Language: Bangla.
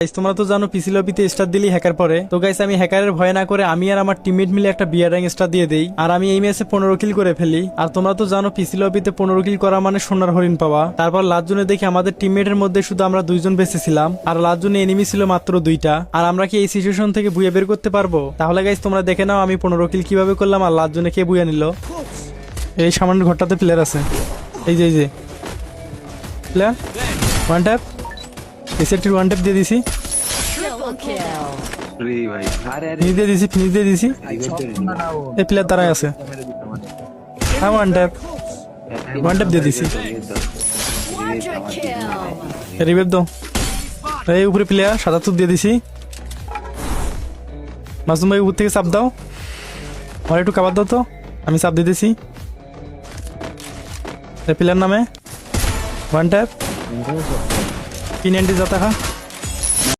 গাইস তোমরা তো জানো পিসি লবিতে স্টার দিলি হ্যাকার পরে। তো গাইস আমি হ্যাকারের ভয় না করে আমি আর আমার টিমমেট মিলে একটা বিয়ার র্যাঙ্ক স্টার দিয়ে দেই, আর আমি এই ম্যাচে 15 কিল করে ফেলি। আর তোমরা তো জানো পিসি লবিতে 15 কিল করা মানে সোনার হরিণ পাওয়া। তারপর লাস্ট জোনে দেখি আমাদের টিমমেটের মধ্যে শুধু আমরা দুইজন বেঁচে ছিলাম, আর লাস্ট জোনে এনিমি ছিল মাত্র 2টা। আর আমরা কি এই সিচুয়েশন থেকে বুয়ে বের করতে পারবো? তাহলে গাইস তোমরা দেখে নাও আমি 15 কিল কিভাবে করলাম আর লাস্ট জোনে কে বুয়ে নিল। এই সামান্য ঘরটাতে প্লেয়ার আছে, এই যে প্লেয়ার ওয়ান ট্যাপ, এসেটির ওয়ান ট্যাপ দিয়ে দিছি, ফিনিশ দিয়ে দিছি। এই প্লেয়ার তারাই আছে, হ্যাঁ ওয়ান ট্যাপ দিয়ে দিছি। রিভাইভ দাও। এই উপরে প্লেয়ার 77 দিয়ে দিছি। মাসুম ভাই উপর থেকে চাপ দাও, আর একটু কাবার দাও তো, আমি চাপ দিয়ে দিছি। এই প্লেয়ার নামে ওয়ান ট্যাপ, P90 जाता है।